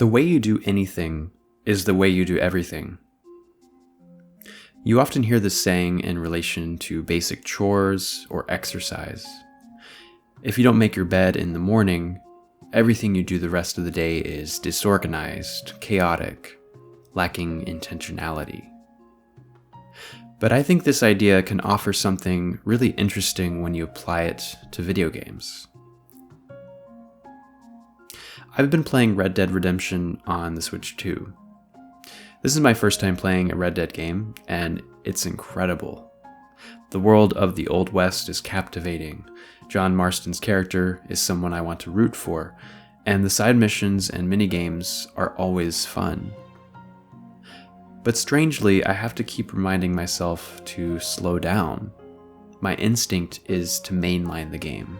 The way you do anything is the way you do everything. You often hear this saying in relation to basic chores or exercise. If you don't make your bed in the morning, everything you do the rest of the day is disorganized, chaotic, lacking intentionality. But I think this idea can offer something really interesting when you apply it to video games. I've been playing Red Dead Redemption on the Switch too. This is my first time playing a Red Dead game, and it's incredible. The world of the Old West is captivating. John Marston's character is someone I want to root for, and the side missions and minigames are always fun. But strangely, I have to keep reminding myself to slow down. My instinct is to mainline the game.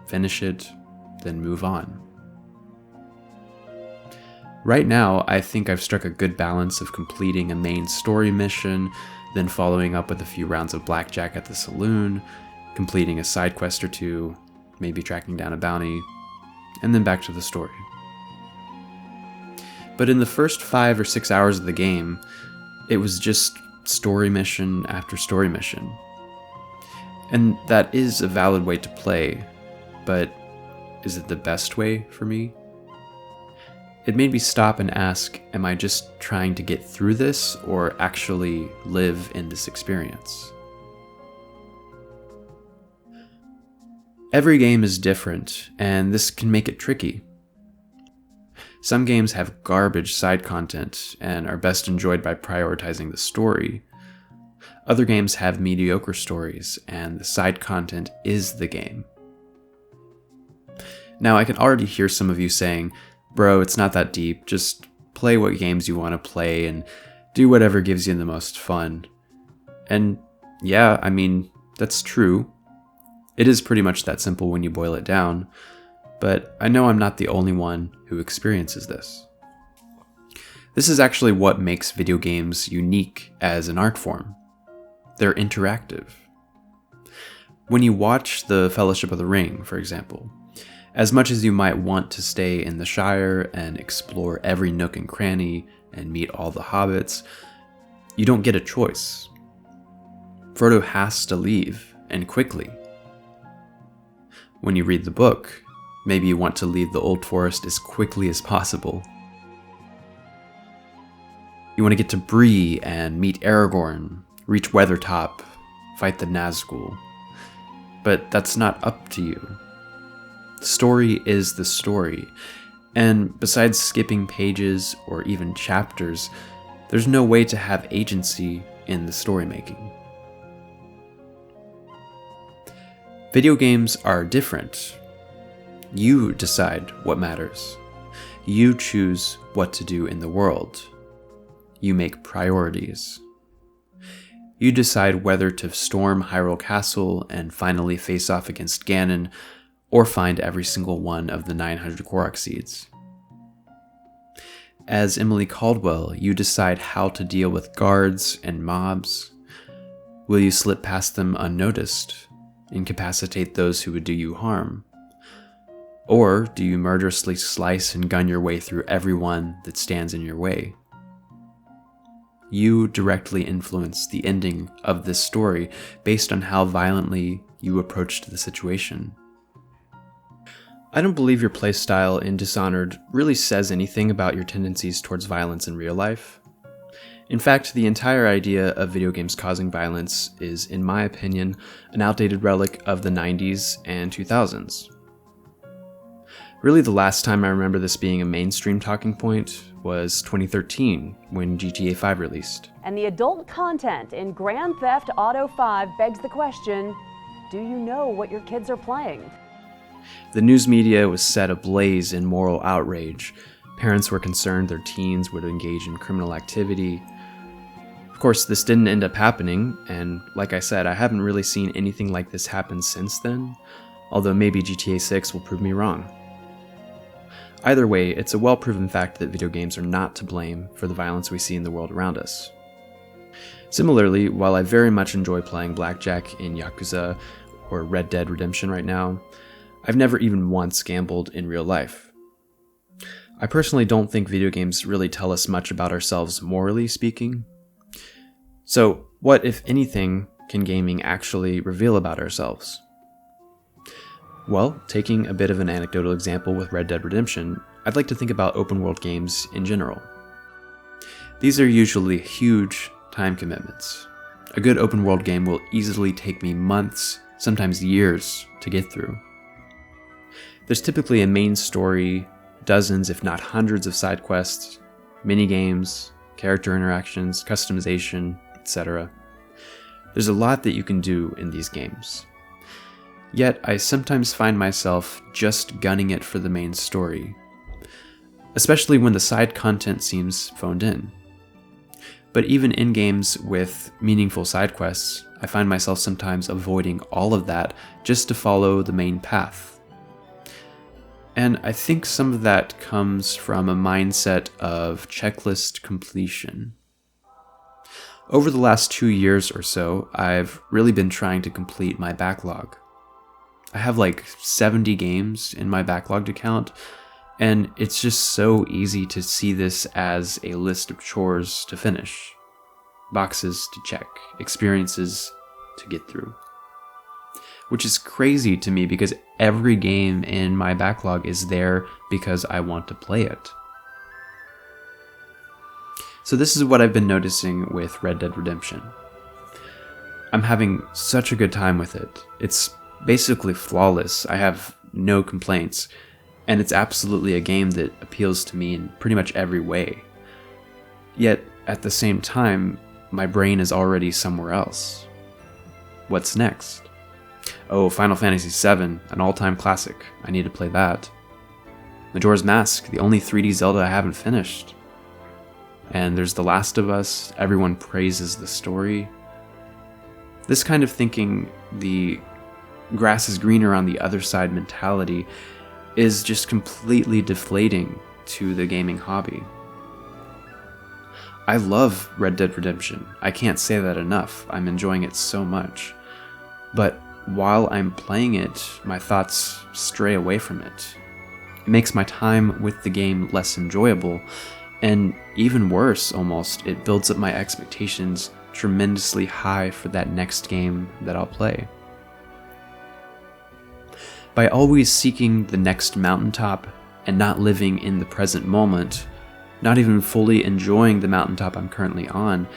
Finish it, then move on. Right now, I think I've struck a good balance of completing a main story mission, then following up with a few rounds of blackjack at the saloon, completing a side quest or two, maybe tracking down a bounty, and then back to the story. But in the first 5 or 6 hours of the game, it was just story mission after story mission. And that is a valid way to play, but is it the best way for me? It made me stop and ask, am I just trying to get through this or actually live in this experience? Every game is different, and this can make it tricky. Some games have garbage side content and are best enjoyed by prioritizing the story. Other games have mediocre stories, and the side content is the game. Now, I can already hear some of you saying, bro, it's not that deep, just play what games you want to play and do whatever gives you the most fun. And yeah, I mean, that's true. It is pretty much that simple when you boil it down, but I know I'm not the only one who experiences this. This is actually what makes video games unique as an art form. They're interactive. When you watch The Fellowship of the Ring, for example, as much as you might want to stay in the Shire and explore every nook and cranny and meet all the hobbits, you don't get a choice. Frodo has to leave, and quickly. When you read the book, maybe you want to leave the Old Forest as quickly as possible. You want to get to Bree and meet Aragorn, reach Weathertop, fight the Nazgul. But that's not up to you. The story is the story, and besides skipping pages or even chapters, there's no way to have agency in the story making. Video games are different. You decide what matters. You choose what to do in the world. You make priorities. You decide whether to storm Hyrule Castle and finally face off against Ganon, or find every single one of the 900 Korok seeds. As Emily Caldwell, you decide how to deal with guards and mobs. Will you slip past them unnoticed, incapacitate those who would do you harm? Or do you murderously slice and gun your way through everyone that stands in your way? You directly influence the ending of this story based on how violently you approached the situation. I don't believe your playstyle in Dishonored really says anything about your tendencies towards violence in real life. In fact, the entire idea of video games causing violence is, in my opinion, an outdated relic of the 90s and 2000s. Really, the last time I remember this being a mainstream talking point was 2013, when GTA 5 released. And the adult content in Grand Theft Auto 5 begs the question, do you know what your kids are playing? The news media was set ablaze in moral outrage. Parents were concerned their teens would engage in criminal activity. Of course, this didn't end up happening, and like I said, I haven't really seen anything like this happen since then, although maybe GTA 6 will prove me wrong. Either way, it's a well-proven fact that video games are not to blame for the violence we see in the world around us. Similarly, while I very much enjoy playing blackjack in Yakuza or Red Dead Redemption right now, I've never even once gambled in real life. I personally don't think video games really tell us much about ourselves morally speaking. So, what, if anything, can gaming actually reveal about ourselves? Well, taking a bit of an anecdotal example with Red Dead Redemption, I'd like to think about open world games in general. These are usually huge time commitments. A good open world game will easily take me months, sometimes years, to get through. There's typically a main story, dozens if not hundreds of side quests, mini-games, character interactions, customization, etc. There's a lot that you can do in these games. Yet I sometimes find myself just gunning it for the main story, especially when the side content seems phoned in. But even in games with meaningful side quests, I find myself sometimes avoiding all of that just to follow the main path. And I think some of that comes from a mindset of checklist completion. Over the last 2 years or so, I've really been trying to complete my backlog. I have like 70 games in my backlog to count, and it's just so easy to see this as a list of chores to finish, boxes to check, experiences to get through. Which is crazy to me because every game in my backlog is there because I want to play it. So this is what I've been noticing with Red Dead Redemption. I'm having such a good time with it. It's basically flawless. I have no complaints, and it's absolutely a game that appeals to me in pretty much every way. Yet, at the same time, my brain is already somewhere else. What's next? Oh, Final Fantasy VII, an all-time classic. I need to play that. Majora's Mask, the only 3D Zelda I haven't finished. And there's The Last of Us, everyone praises the story. This kind of thinking, the grass is greener on the other side mentality, is just completely deflating to the gaming hobby. I love Red Dead Redemption. I can't say that enough. I'm enjoying it so much. But while I'm playing it, my thoughts stray away from it. It makes my time with the game less enjoyable, and even worse almost, it builds up my expectations tremendously high for that next game that I'll play. By always seeking the next mountaintop and not living in the present moment, not even fully enjoying the mountaintop I'm currently on,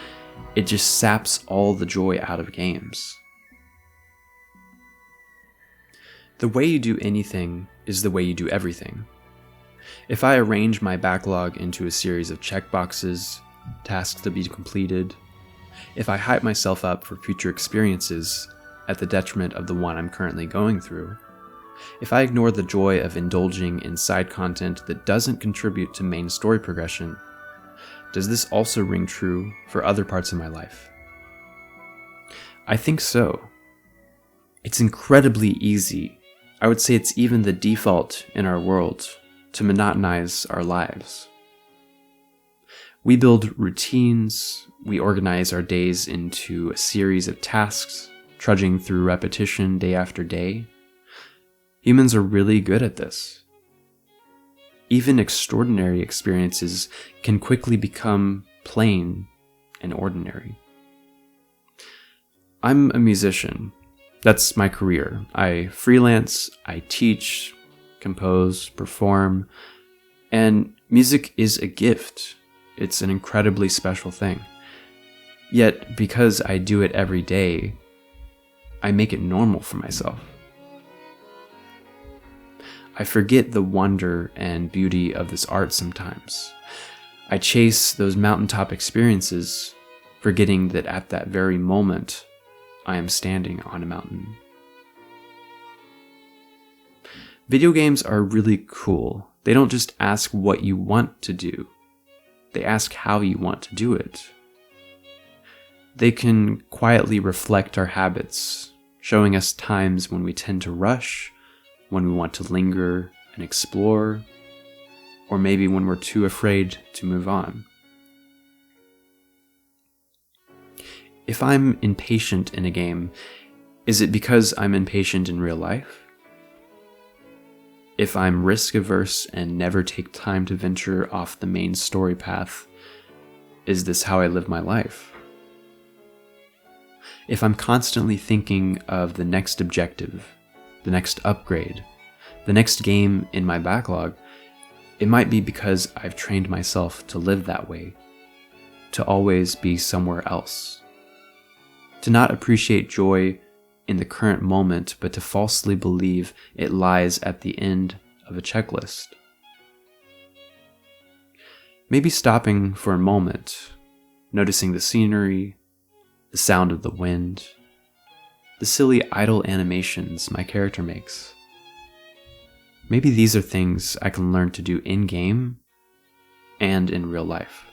it just saps all the joy out of games. The way you do anything is the way you do everything. If I arrange my backlog into a series of checkboxes, tasks to be completed, if I hype myself up for future experiences at the detriment of the one I'm currently going through, if I ignore the joy of indulging in side content that doesn't contribute to main story progression, does this also ring true for other parts of my life? I think so. It's incredibly easy. I would say it's even the default in our world to monotonize our lives. We build routines, we organize our days into a series of tasks, trudging through repetition day after day. Humans are really good at this. Even extraordinary experiences can quickly become plain and ordinary. I'm a musician. That's my career. I freelance, I teach, compose, perform, and music is a gift. It's an incredibly special thing. Yet, because I do it every day, I make it normal for myself. I forget the wonder and beauty of this art sometimes. I chase those mountaintop experiences, forgetting that at that very moment, I am standing on a mountain. Video games are really cool. They don't just ask what you want to do. They ask how you want to do it. They can quietly reflect our habits, showing us times when we tend to rush, when we want to linger and explore, or maybe when we're too afraid to move on. If I'm impatient in a game, is it because I'm impatient in real life? If I'm risk averse and never take time to venture off the main story path, is this how I live my life? If I'm constantly thinking of the next objective, the next upgrade, the next game in my backlog, it might be because I've trained myself to live that way, to always be somewhere else, to not appreciate joy in the current moment, but to falsely believe it lies at the end of a checklist. Maybe stopping for a moment, noticing the scenery, the sound of the wind, the silly idle animations my character makes. Maybe these are things I can learn to do in-game and in real life.